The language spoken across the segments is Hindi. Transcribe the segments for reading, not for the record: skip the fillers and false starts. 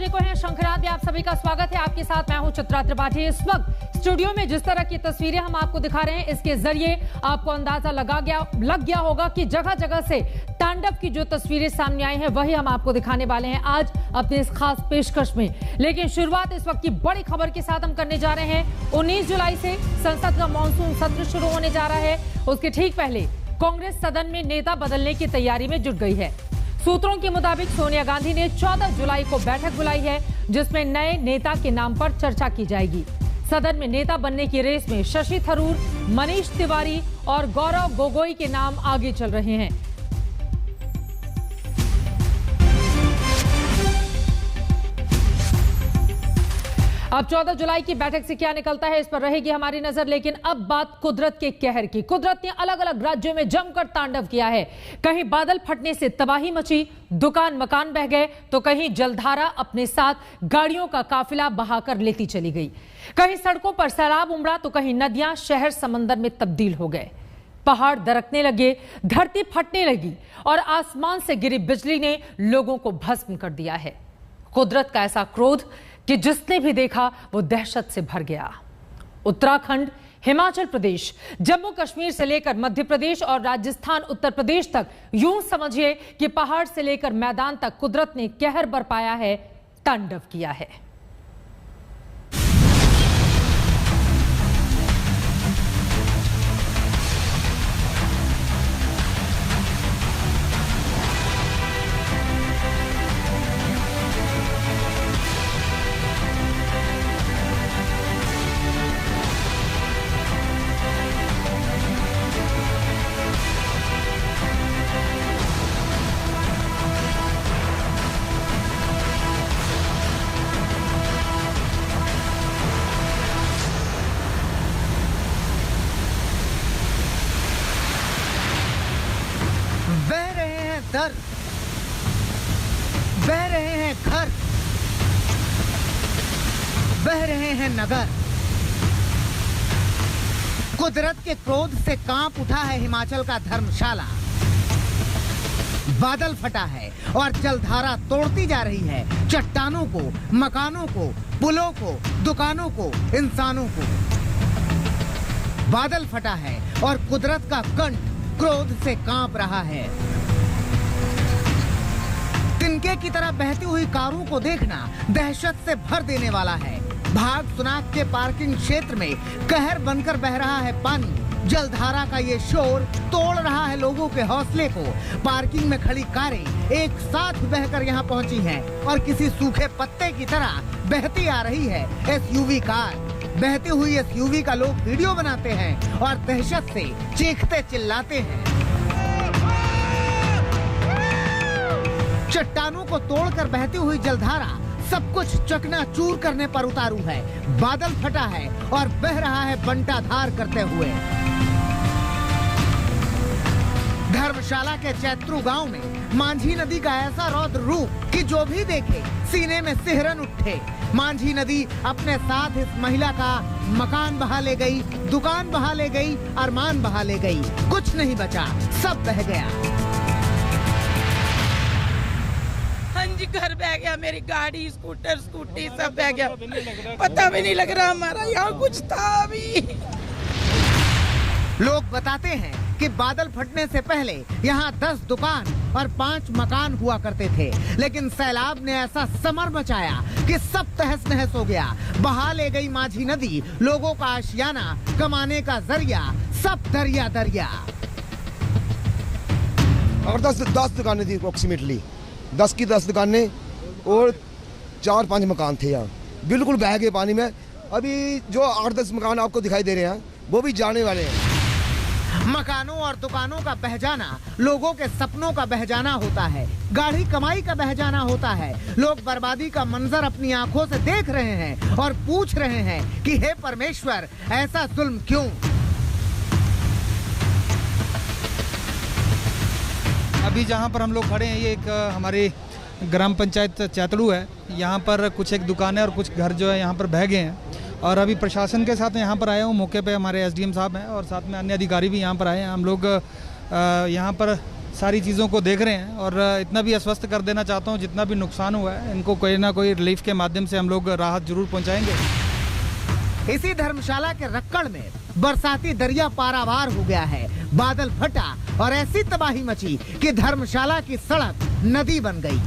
बजने को है। शंखनाद में आप सभी का स्वागत है। आपके साथ मैं हूं चित्रा त्रिपाठी। इस वक्त स्टूडियो में जिस तरह की तस्वीरें हम आपको दिखा रहे हैं, इसके जरिए आपको अंदाजा लग गया होगा कि जगह जगह से तांडव की जो तस्वीरें सामने आई हैं वही हम आपको दिखाने वाले हैं आज अपने इस खास पेशकश में। लेकिन शुरुआत इस वक्त की बड़ी खबर के साथ हम करने जा रहे हैं। 19 जुलाई से संसद का मॉनसून सत्र शुरू होने जा रहा है। उसके ठीक पहले कांग्रेस सदन में नेता बदलने की तैयारी में जुट गई है। सूत्रों के मुताबिक सोनिया गांधी ने 14 जुलाई को बैठक बुलाई है, जिसमें नए नेता के नाम पर चर्चा की जाएगी। सदन में नेता बनने की रेस में शशि थरूर, मनीष तिवारी और गौरव गोगोई के नाम आगे चल रहे हैं। अब 14 जुलाई की बैठक से क्या निकलता है, इस पर रहेगी हमारी नजर। लेकिन अब बात कुदरत के कहर की। कुदरत ने अलग अलग राज्यों में जमकर तांडव किया है। कहीं बादल फटने से तबाही मची, दुकान मकान बह गए, तो कहीं जलधारा अपने साथ गाड़ियों का काफिला बहाकर लेती चली गई। कहीं सड़कों पर सैलाब उमड़ा, तो कहीं नदियां शहर समंदर में तब्दील हो गए। पहाड़ दरकने लगे, धरती फटने लगी और आसमान से गिरी बिजली ने लोगों को भस्म कर दिया है। कुदरत का ऐसा क्रोध कि जिसने भी देखा वो दहशत से भर गया। उत्तराखंड, हिमाचल प्रदेश, जम्मू कश्मीर से लेकर मध्य प्रदेश और राजस्थान, उत्तर प्रदेश तक यूं समझिए कि पहाड़ से लेकर मैदान तक कुदरत ने कहर बरपाया है, तांडव किया है। दर बह रहे हैं घर, बह रहे हैं नगर। कुदरत के क्रोध से कांप उठा है हिमाचल का धर्मशाला। बादल फटा है और जलधारा तोड़ती जा रही है चट्टानों को, मकानों को, पुलों को, दुकानों को, इंसानों को। बादल फटा है और कुदरत का कंठ क्रोध से कांप रहा है। तिनके की तरह बहती हुई कारों को देखना दहशत से भर देने वाला है। भाग सुनाग के पार्किंग क्षेत्र में कहर बनकर बह रहा है पानी। जलधारा का ये शोर तोड़ रहा है लोगों के हौसले को। पार्किंग में खड़ी कारें एक साथ बहकर यहाँ पहुंची हैं और किसी सूखे पत्ते की तरह बहती आ रही है एसयूवी कार। बहती हुई एसयूवी का लोग वीडियो बनाते हैं और दहशत से चीखते चिल्लाते हैं। चट्टानों को तोड़कर बहती हुई जलधारा सब कुछ चकनाचूर करने पर उतारू है। बादल फटा है और बह रहा है बंटाधार करते हुए। धर्मशाला के चैत्रु गांव में मांझी नदी का ऐसा रौद्र रूप कि जो भी देखे सीने में सिहरन उठे। मांझी नदी अपने साथ इस महिला का मकान बहा ले गई, दुकान बहा ले गई, अरमान बहा ले गई। कुछ नहीं बचा, सब बह गया। हाँ जी, घर बह गया, मेरी गाड़ी, स्कूटर, स्कूटी सब बह गया। पता भी नहीं लग रहा हमारा यहाँ कुछ था अभी। लोग बताते हैं कि बादल फटने से पहले यहाँ 10 दुकान और 5 मकान हुआ करते थे, लेकिन सैलाब ने ऐसा समर मचाया कि सब तहस नहस हो गया। बहा ले गई मांझी नदी लोगों का आशियाना, कमाने का जरिया, सब दरिया दरिया। और 10 दुकानें थी अप्रोक्सीमेटली, 10 की 10 दुकानें और 4-5 मकान थे यहाँ, बिल्कुल बह गए पानी में। अभी जो 8-10 मकान आपको दिखाई दे रहे हैं वो भी जाने वाले हैं। मकानों और दुकानों का बह जाना लोगों के सपनों का बह जाना होता है, गाढ़ी कमाई का बह जाना होता है। लोग बर्बादी का मंजर अपनी आंखों से देख रहे हैं और पूछ रहे हैं कि हे परमेश्वर, ऐसा जुल्म क्यों। अभी जहाँ पर हम लोग खड़े हैं ये एक हमारी ग्राम पंचायत चैतड़ू है। यहाँ पर कुछ एक दुकानें और कुछ घर जो है यहाँ पर बह गए हैं और अभी प्रशासन के साथ यहाँ पर आया हूँ। मौके पे हमारे एसडीएम साहब हैं और साथ में अन्य अधिकारी भी यहाँ पर आए हैं। हम लोग यहाँ पर सारी चीज़ों को देख रहे हैं और इतना भी आश्वस्त कर देना चाहता हूँ, जितना भी नुकसान हुआ है इनको कोई ना कोई रिलीफ के माध्यम से हम लोग राहत जरूर पहुँचाएंगे। इसी धर्मशाला के रक्कड़ में बरसाती दरिया पारावार हो गया है। बादल फटा और ऐसी तबाही मची कि धर्मशाला की सड़क नदी बन गई।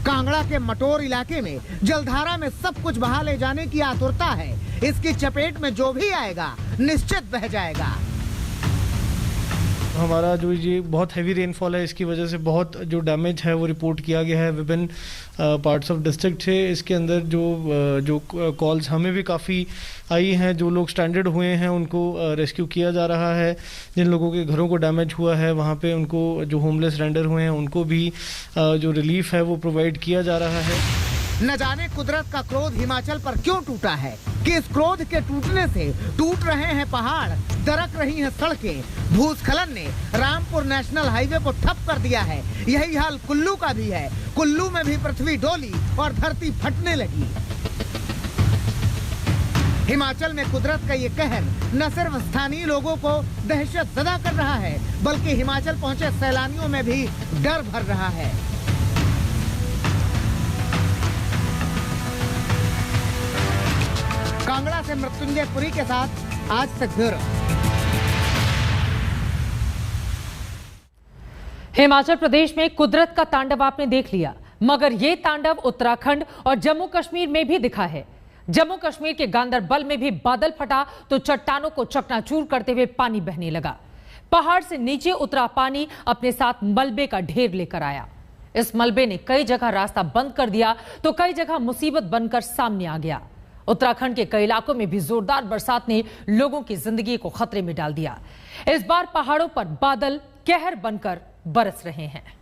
कांगड़ा के मटोर इलाके में जलधारा में सब कुछ बहा ले जाने की आतुरता है। इसकी चपेट में जो भी आएगा निश्चित बह जाएगा। हमारा जो ये बहुत हैवी रेनफॉल है, इसकी वजह से बहुत जो डैमेज है वो रिपोर्ट किया गया है विभिन्न पार्ट्स ऑफ डिस्ट्रिक्ट से। इसके अंदर जो कॉल्स हमें भी काफ़ी आई हैं, जो लोग स्ट्रैंडेड हुए हैं उनको रेस्क्यू किया जा रहा है। जिन लोगों के घरों को डैमेज हुआ है वहाँ पे उनको, जो होमलेस रेंडर हुए हैं उनको भी जो रिलीफ है वो प्रोवाइड किया जा रहा है। न जाने कुदरत का क्रोध हिमाचल पर क्यों टूटा है कि इस क्रोध के टूटने से टूट रहे हैं पहाड़, दरक रही हैं सड़कें। भूस्खलन ने रामपुर नेशनल हाईवे को ठप कर दिया है। यही हाल कुल्लू का भी है। कुल्लू में भी पृथ्वी डोली और धरती फटने लगी। हिमाचल में कुदरत का ये कहर न सिर्फ स्थानीय लोगों को दहशत ज़दा कर रहा है, बल्कि हिमाचल पहुंचे सैलानियों में भी डर भर रहा है। कांगड़ा से मृत्युंजय पुरी के साथ आज तक ब्यूरो। हिमाचल प्रदेश में कुदरत का तांडव आपने देख लिया, मगर ये तांडव उत्तराखंड और जम्मू कश्मीर में भी दिखा है। जम्मू कश्मीर के गांदरबल में भी बादल फटा तो चट्टानों को चकनाचूर करते हुए पानी बहने लगा। पहाड़ से नीचे उतरा पानी अपने साथ मलबे का ढेर लेकर आया। इस मलबे ने कई जगह रास्ता बंद कर दिया तो कई जगह मुसीबत बनकर सामने आ गया। उत्तराखंड के कई इलाकों में भी जोरदार बरसात ने लोगों की जिंदगी को खतरे में डाल दिया। इस बार पहाड़ों पर बादल कहर बनकर बरस रहे हैं।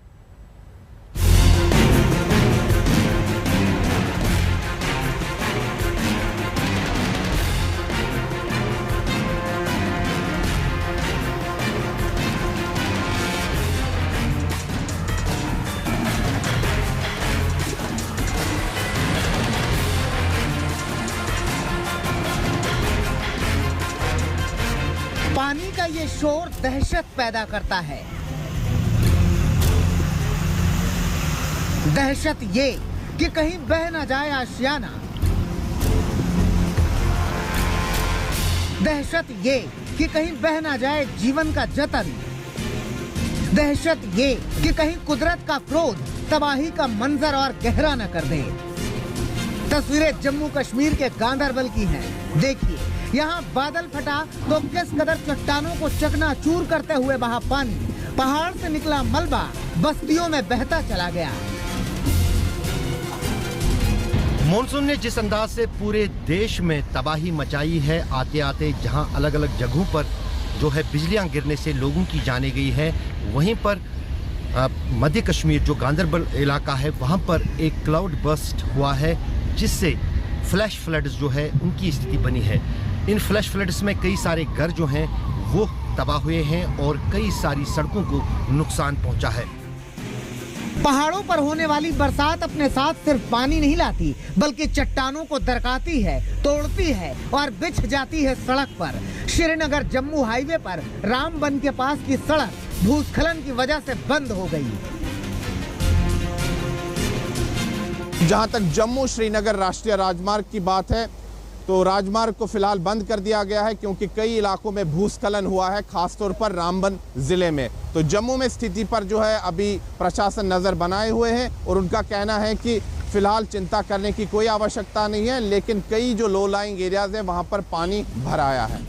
पानी का ये शोर दहशत पैदा करता है। दहशत ये कि कहीं बह ना जाए आशियाना। दहशत ये कि कहीं बह ना जाए जीवन का जतन। दहशत ये कि कहीं कुदरत का क्रोध तबाही का मंजर और गहरा न कर दे। तस्वीरें जम्मू कश्मीर के गांदरबल की हैं। देखिए, यहाँ बादल फटा तो किस कदर चट्टानों को चकनाचूर करते हुए बहा पानी। पहाड़ से निकला मलबा बस्तियों में बहता चला गया। मॉनसून ने जिस अंदाज से पूरे देश में तबाही मचाई है, आते आते जहां अलग अलग जगहों पर जो है बिजलियां गिरने से लोगों की जाने गई है, वहीं पर मध्य कश्मीर जो गांदरबल इलाका है वहां पर एक क्लाउड बर्स्ट हुआ है, जिससे फ्लैश फ्लड्स जो है उनकी स्थिति बनी है। इन फ्लैश फ्लड्स में कई सारे घर जो हैं वो तबाह हुए हैं और कई सारी सड़कों को नुकसान पहुंचा है। पहाड़ों पर होने वाली बरसात अपने साथ सिर्फ पानी नहीं लाती, बल्कि चट्टानों को दरकाती है, तोड़ती है और बिछ जाती है सड़क पर। श्रीनगर जम्मू हाईवे पर रामबन के पास की सड़क भूस्खलन की वजह से बंद हो गई। जहां तक जम्मू श्रीनगर राष्ट्रीय राजमार्ग की बात है तो राजमार्ग को फिलहाल बंद कर दिया गया है, क्योंकि कई इलाकों में भूस्खलन हुआ है, खासतौर पर रामबन जिले में। तो जम्मू में स्थिति पर जो है अभी प्रशासन नजर बनाए हुए हैं और उनका कहना है कि फिलहाल चिंता करने की कोई आवश्यकता नहीं है, लेकिन कई जो लो लाइंग एरियाज हैं वहां पर पानी भर आया है।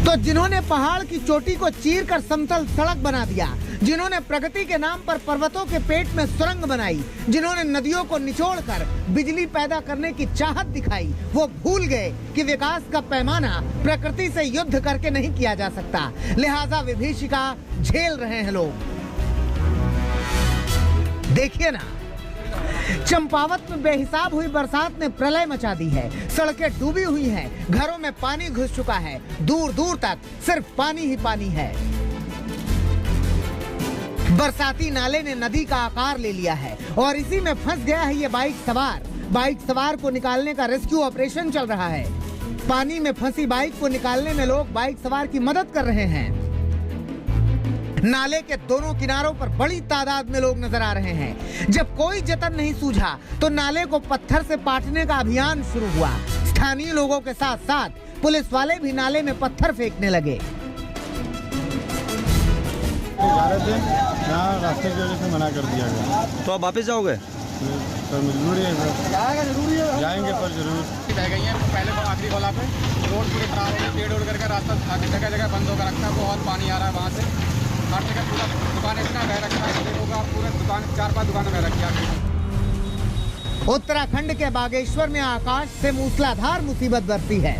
तो जिन्होंने पहाड़ की चोटी को चीर कर समतल सड़क बना दिया, जिन्होंने प्रगति के नाम पर पर्वतों के पेट में सुरंग बनाई, जिन्होंने नदियों को निचोड़कर बिजली पैदा करने की चाहत दिखाई, वो भूल गए कि विकास का पैमाना प्रकृति से युद्ध करके नहीं किया जा सकता। लिहाजा विभीषिका झेल रहे हैं लोग। देखिए ना, चंपावत में बेहिसाब हुई बरसात ने प्रलय मचा दी है। सड़कें डूबी हुई हैं, घरों में पानी घुस चुका है, दूर दूर तक सिर्फ पानी ही पानी है। बरसाती नाले ने नदी का आकार ले लिया है और इसी में फंस गया है ये बाइक सवार। बाइक सवार को निकालने का रेस्क्यू ऑपरेशन चल रहा है। पानी में फंसी बाइक को निकालने में लोग बाइक सवार की मदद कर रहे हैं। नाले के दोनों किनारों पर बड़ी तादाद में लोग नजर आ रहे हैं। जब कोई जतन नहीं सूझा तो नाले को पत्थर से पाटने का अभियान शुरू हुआ। स्थानीय लोगों के साथ साथ पुलिस वाले भी नाले में पत्थर फेंकने लगे। यहाँ रास्ते की वजह से मना कर दिया गया। तो आप वापस जाओगे? सर मजबूरी है सर, जाएंगे पर जरूर। बह गई है पहले वो आखिरी गोला पे रोड पूरी खराब हो गई, पेड़ उड़ करके रास्ता जगह जगह बंद होकर रखा है। बहुत पानी आ रहा है वहाँ से, हर जगह पूरा दुकान इतना बह रखा है, देखोगे आप पूरे दुकान 4-5 दुकानें बह रखी है। उत्तराखंड के बागेश्वर में आकाश से मूसलाधार मुसीबत बरसी है।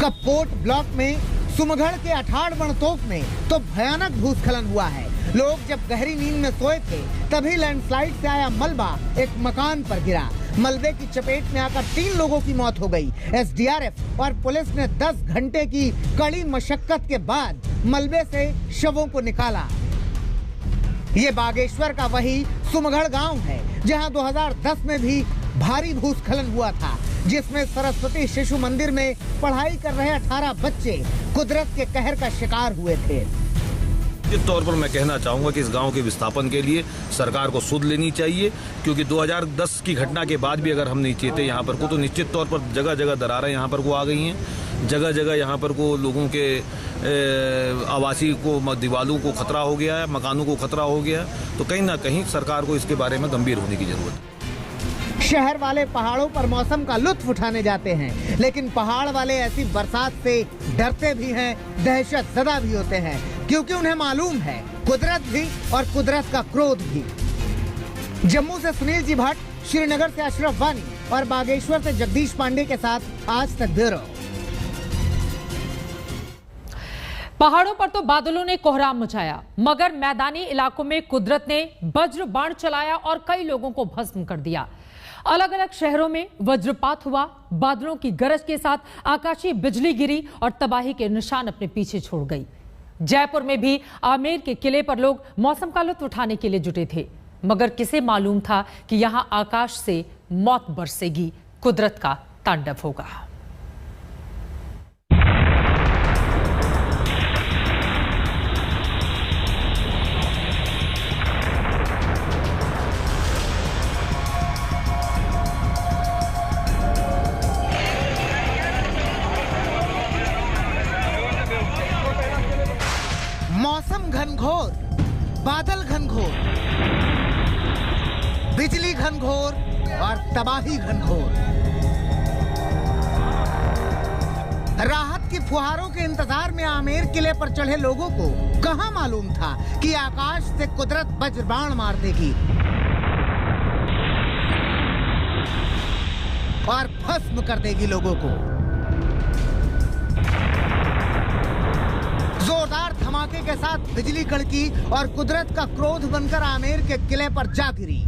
कपकोट ब्लॉक में सुमगढ़ के अठाड़ बनतोक में तो भयानक भूस्खलन हुआ है। लोग जब गहरी नींद में सोए थे तभी लैंडस्लाइड से आया मलबा एक मकान पर गिरा। मलबे की चपेट में आकर 3 लोगों की मौत हो गई। एसडीआरएफ और पुलिस ने 10 घंटे की कड़ी मशक्कत के बाद मलबे से शवों को निकाला। ये बागेश्वर का वही सुमगढ़ गांव है जहां 2010 में भी भारी भूस्खलन हुआ था, जिसमें सरस्वती शिशु मंदिर में पढ़ाई कर रहे 18 बच्चे कुदरत के कहर का शिकार हुए थे। निश्चित तौर पर मैं कहना चाहूंगा कि इस गांव के विस्थापन के लिए सरकार को सुध लेनी चाहिए, क्योंकि 2010 की घटना के बाद भी अगर हम नहीं चेते यहाँ पर को, तो निश्चित तौर पर जगह जगह दरारें यहाँ पर को आ गई हैं। जगह जगह यहाँ पर को लोगों के आवासी को दीवारों को खतरा हो गया है, मकानों को खतरा हो गया है। तो कहीं ना कहीं सरकार को इसके बारे में गंभीर होने की जरूरत है। शहर वाले पहाड़ों पर मौसम का लुत्फ उठाने जाते हैं, लेकिन पहाड़ वाले ऐसी बरसात से डरते भी हैं, दहशत ज़दा भी होते हैं, क्योंकि उन्हें मालूम है कुदरत भी और कुदरत का क्रोध भी। जम्मू से सुनील जी भट्ट, श्रीनगर से अशरफ वानी और बागेश्वर से जगदीश पांडे के साथ आज तक ब्यूरो। पहाड़ों पर तो बादलों ने कोहराम मचाया, मगर मैदानी इलाकों में कुदरत ने वज्र बाण चलाया और कई लोगों को भस्म कर दिया। अलग अलग शहरों में वज्रपात हुआ, बादलों की गरज के साथ आकाशीय बिजली गिरी और तबाही के निशान अपने पीछे छोड़ गई। जयपुर में भी आमेर के किले पर लोग मौसम का लुत्फ उठाने के लिए जुटे थे, मगर किसे मालूम था कि यहां आकाश से मौत बरसेगी, कुदरत का तांडव होगा। मौसम घनघोर, बादल घनघोर, बिजली घनघोर और तबाही घनघोर। राहत की फुहारों के इंतजार में आमेर किले पर चढ़े लोगों को कहां मालूम था कि आकाश से कुदरत वज्रबाण मार देगी और भस्म कर देगी लोगों को। जोरदार धमाके के साथ बिजली कड़की और कुदरत का क्रोध बनकर आमेर के किले पर जा गिरी।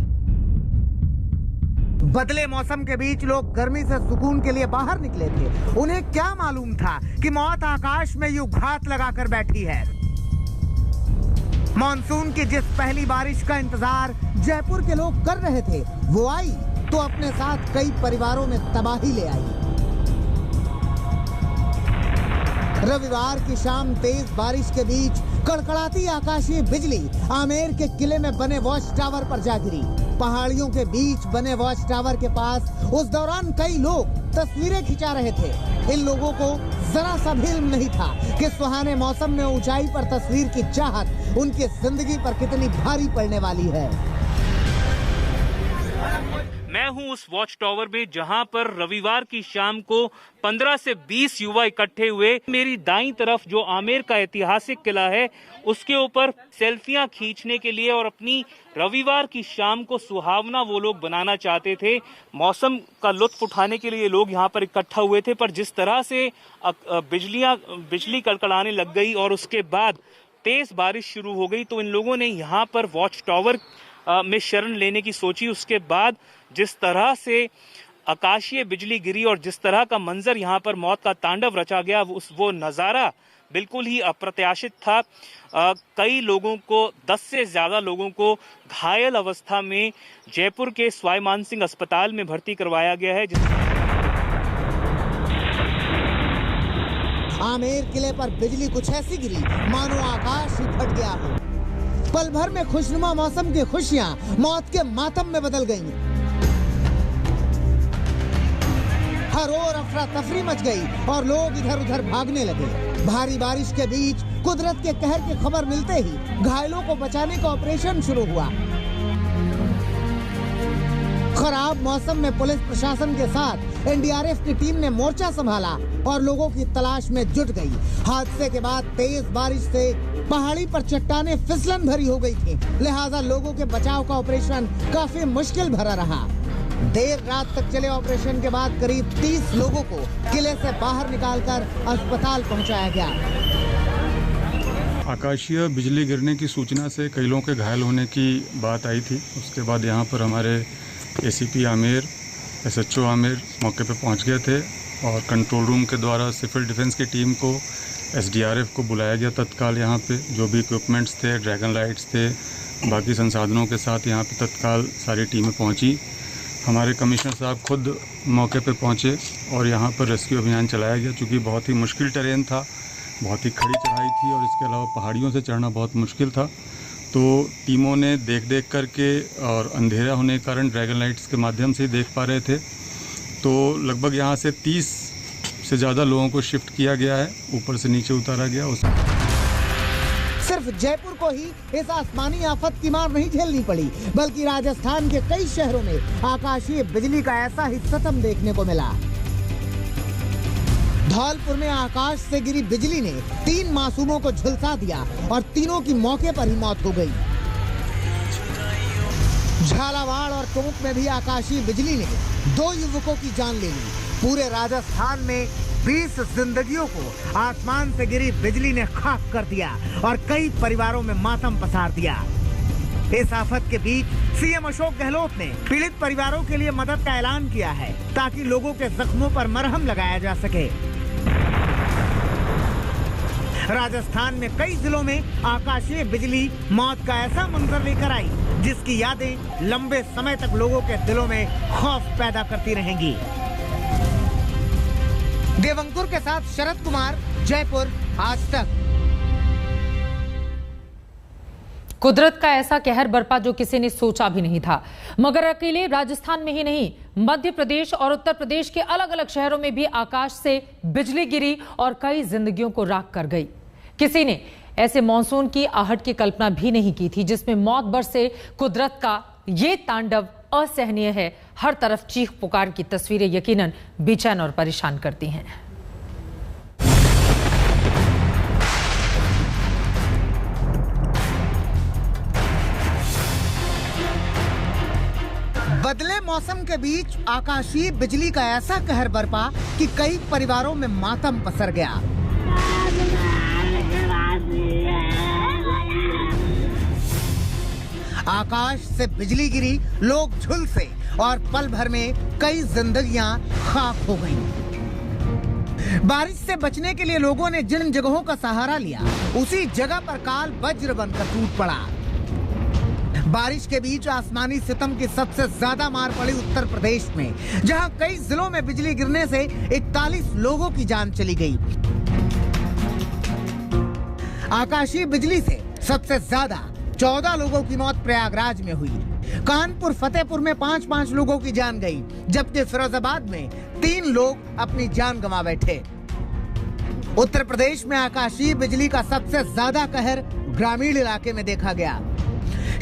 बदले मौसम के बीच लोग गर्मी से सुकून के लिए बाहर निकले थे। उन्हें क्या मालूम था कि मौत आकाश में यूं घात लगाकर बैठी है। मॉनसून की जिस पहली बारिश का इंतजार जयपुर के लोग कर रहे थे, वो आई तो अपने साथ कई परिवारों में तबाही ले आई। रविवार की शाम तेज बारिश के बीच कड़कड़ाती आकाशीय बिजली आमेर के किले में बने वॉच टावर पर जा गिरी। पहाड़ियों के बीच बने वॉच टावर के पास उस दौरान कई लोग तस्वीरें खिंचा रहे थे। इन लोगों को जरा सा भी इल्म नहीं था कि सुहाने मौसम में ऊंचाई पर तस्वीर की चाहत उनकी जिंदगी पर कितनी भारी पड़ने वाली है। मैं हूं उस वॉच टावर में जहां पर रविवार की शाम को 15 से 20 युवा इकट्ठे हुए। मेरी दाईं तरफ जो आमेर का ऐतिहासिक किला है, उसके ऊपर सेल्फियां खींचने के लिए और अपनी रविवार की शाम को सुहावना वो लोग बनाना चाहते थे। मौसम का लुत्फ उठाने के लिए लोग यहाँ पर इकट्ठा हुए थे, पर जिस तरह से बिजली कड़कड़ाने लग गई और उसके बाद तेज बारिश शुरू हो गई, तो इन लोगों ने यहाँ पर वॉच टावर में शरण लेने की सोची। उसके बाद जिस तरह से आकाशीय बिजली गिरी और जिस तरह का मंजर यहाँ पर मौत का तांडव रचा गया, वो नज़ारा बिल्कुल ही अप्रत्याशित था। कई लोगों को, 10 से ज्यादा लोगों को घायल अवस्था में जयपुर के सवाई मानसिंह अस्पताल में भर्ती करवाया गया है। आमेर किले पर बिजली कुछ ऐसी गिरी मानो आकाश ही फट गया हो। पल भर में खुशनुमा मौसम की खुशियां मौत के मातम में बदल गईं। हर ओर अफरा तफरी मच गई और लोग इधर उधर भागने लगे। भारी बारिश के बीच कुदरत के कहर की खबर मिलते ही घायलों को बचाने का ऑपरेशन शुरू हुआ। खराब मौसम में पुलिस प्रशासन के साथ एनडीआरएफ की टीम ने मोर्चा संभाला और लोगों की तलाश में जुट गई। हादसे के बाद तेज बारिश से पहाड़ी पर चट्टानें फिसलन भरी हो गई थी, लिहाजा लोगों के बचाव का ऑपरेशन काफी मुश्किल भरा रहा। देर रात तक चले ऑपरेशन के बाद करीब 30 लोगों को किले से बाहर निकालकर अस्पताल पहुंचाया गया। आकाशीय बिजली गिरने की सूचना से कई लोगों के घायल होने की बात आई थी। उसके बाद यहाँ पर हमारे एसीपी आमेर, एसएचओ आमेर मौके पर पहुँच गए थे और कंट्रोल रूम के द्वारा सिविल डिफेंस की टीम को, एसडीआरएफ को बुलाया गया तत्काल। यहाँ पे जो भी इक्विपमेंट्स थे, ड्रैगन लाइट्स थे, बाकी संसाधनों के साथ यहाँ पे तत्काल सारी टीमें पहुँची। हमारे कमिश्नर साहब खुद मौके पे पहुँचे और यहाँ पर रेस्क्यू अभियान चलाया गया। चूँकि बहुत ही मुश्किल टेरेन था, बहुत ही खड़ी चढ़ाई थी और इसके अलावा पहाड़ियों से चढ़ना बहुत मुश्किल था, तो टीमों ने देख करके और अंधेरा होने के कारण ड्रैगन लाइट्स के माध्यम से ही देख पा रहे थे। तो लगभग यहाँ से 30 से ज़्यादा लोगों को शिफ्ट किया गया है, ऊपर से नीचे उतारा गया। सिर्फ जयपुर को ही इस आसमानी आफत की मार नहीं झेलनी पड़ी, बल्कि राजस्थान के कई शहरों में आकाशीय बिजली का ऐसा ही सितम देखने को मिला। धौलपुर में आकाश से गिरी बिजली ने 3 मासूमों को झुलसा दिया और तीनों की मौके पर ही मौत हो गई। झालावाड़ और टोंक में भी आकाशीय बिजली ने 2 युवकों की जान ले ली। पूरे राजस्थान में 20 जिंदगियों को आसमान से गिरी बिजली ने खाक कर दिया और कई परिवारों में मातम पसार दिया। इस आफत के बीच सीएम अशोक गहलोत ने पीड़ित परिवारों के लिए मदद का ऐलान किया है ताकि लोगों के जख्मों पर मरहम लगाया जा सके। राजस्थान में कई जिलों में आकाशीय बिजली मौत का ऐसा मंजर लेकर आई जिसकी यादें लंबे समय तक लोगों के दिलों में खौफ पैदा करती रहेंगी। देवंकुर के साथ शरद कुमार, जयपुर, आज तक। कुदरत का ऐसा कहर बरपा जो किसी ने सोचा भी नहीं था, मगर अकेले राजस्थान में ही नहीं, मध्य प्रदेश और उत्तर प्रदेश के अलग अलग शहरों में भी आकाश से बिजली गिरी और कई जिंदगियों को राख कर गई। किसी ने ऐसे मॉनसून की आहट की कल्पना भी नहीं की थी जिसमें मौत बरसे। कुदरत का ये तांडव असहनीय है। हर तरफ चीख पुकार की तस्वीरें यकीनन बेचैन और परेशान करती हैं। बदले मौसम के बीच आकाशीय बिजली का ऐसा कहर बरपा कि कई परिवारों में मातम पसर गया। आकाश से बिजली गिरी, लोग झुलसे और पल भर में कई जिंदगियां खाक हो गईं। बारिश से बचने के लिए लोगों ने जिन जगहों का सहारा लिया, उसी जगह पर काल वज्र बनकर टूट पड़ा। बारिश के बीच आसमानी सितम की सबसे ज्यादा मार पड़ी उत्तर प्रदेश में, जहां कई जिलों में बिजली गिरने से 41 लोगों की जान चली गई। आकाशीय बिजली से सबसे ज्यादा 14 लोगों की मौत प्रयागराज में हुई। कानपुर, फतेहपुर में 5-5 लोगों की जान गई, जबकि फिरोजाबाद में 3 लोग अपनी जान गंवा बैठे। उत्तर प्रदेश में आकाशीय बिजली का सबसे ज्यादा कहर ग्रामीण इलाके में देखा गया।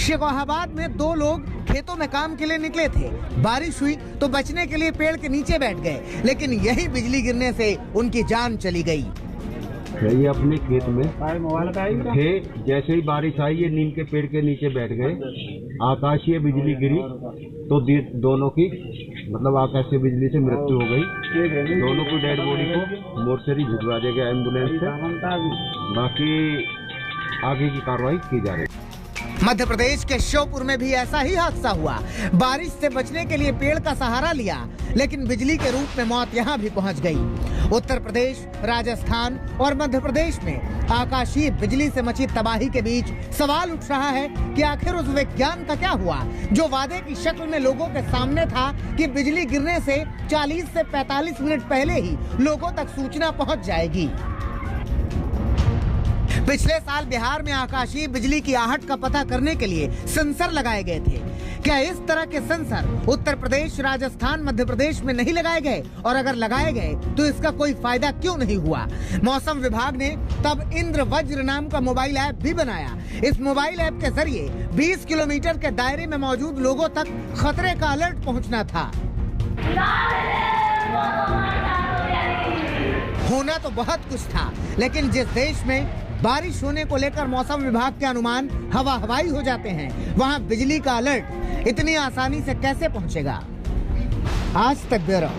शेखोहाबाद में 2 लोग खेतों में काम के लिए निकले थे। बारिश हुई तो बचने के लिए पेड़ के नीचे बैठ गए, लेकिन यही बिजली गिरने से उनकी जान चली गई। ये अपने खेत में थे, जैसे ही बारिश आई ये नीम के पेड़ के नीचे बैठ गए। आकाशीय बिजली गिरी तो दोनों की मतलब आकाशीय बिजली से मृत्यु हो गई। दोनों की डेड बॉडी को मोर्चरी भिजवा दिया गया एम्बुलेंस से। बाकी आगे की कार्रवाई की जा रही है। मध्य प्रदेश के श्योपुर में भी ऐसा ही हादसा हुआ। बारिश से बचने के लिए पेड़ का सहारा लिया, लेकिन बिजली के रूप में मौत यहां भी पहुंच गई। उत्तर प्रदेश, राजस्थान और मध्य प्रदेश में आकाशीय बिजली से मची तबाही के बीच सवाल उठ रहा है कि आखिर उस विज्ञान का क्या हुआ जो वादे की शक्ल में लोगों के सामने था कि बिजली गिरने से 40 से 45 मिनट पहले ही लोगों तक सूचना पहुंच जाएगी। पिछले साल बिहार में आकाशीय बिजली की आहट का पता करने के लिए सेंसर लगाए गए थे। क्या इस तरह के सेंसर उत्तर प्रदेश, राजस्थान, मध्य प्रदेश में नहीं लगाए गए? और अगर लगाए गए तो इसका कोई फायदा क्यों नहीं हुआ? मौसम विभाग ने तब इंद्र वज्र नाम का मोबाइल ऐप भी बनाया। इस मोबाइल ऐप के जरिए 20 किलोमीटर के दायरे में मौजूद लोगों तक खतरे का अलर्ट पहुंचना था। होना तो बहुत कुछ था, लेकिन जिस देश में बारिश होने को लेकर मौसम विभाग के अनुमान हवा हवाई हो जाते हैं, वहां बिजली का अलर्ट इतनी आसानी से कैसे पहुंचेगा? आज तक ब्यूरो।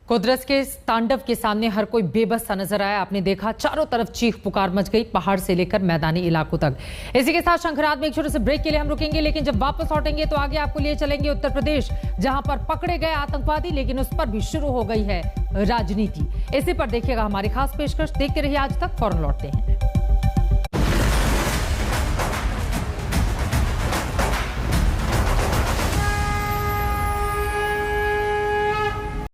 कुदरत के इस तांडव के सामने हर कोई बेबस सा नजर आया। आपने देखा चारों तरफ चीख पुकार मच गई, पहाड़ से लेकर मैदानी इलाकों तक। इसी के साथ शंखराज में एक छोटे से ब्रेक के लिए हम रुकेंगे, लेकिन जब वापस लौटेंगे तो आगे आपको लिए चलेंगे उत्तर प्रदेश, जहां पर पकड़े गए आतंकवादी, लेकिन उस पर भी शुरू हो गई है राजनीति। इसी पर देखिएगा हमारी खास पेशकश। देखते रहिए आज तक, फौरन लौटते हैं।